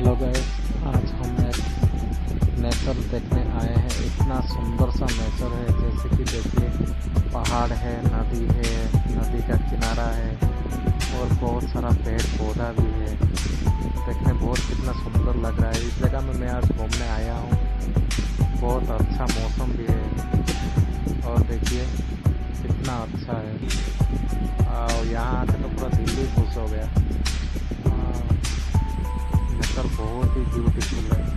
Hello guys, आज हम एक नेचर देखने आए हैं। इतना सुंदर सा नेचर है, जैसे कि देखिए पहाड़ है, नदी है, नदी का किनारा है और बहुत सारा पेड़ पौधा भी है। देखने बहुत कितना सुंदर लग रहा है। इस जगह में मैं आज घूमने आया हूँ। बहुत अच्छा मौसम भी है और देखिए कितना अच्छा है। और यहाँ आके तो पूरा दिल ही खुश हो गया। नेचर बहुत ही ब्यूटीफुल है।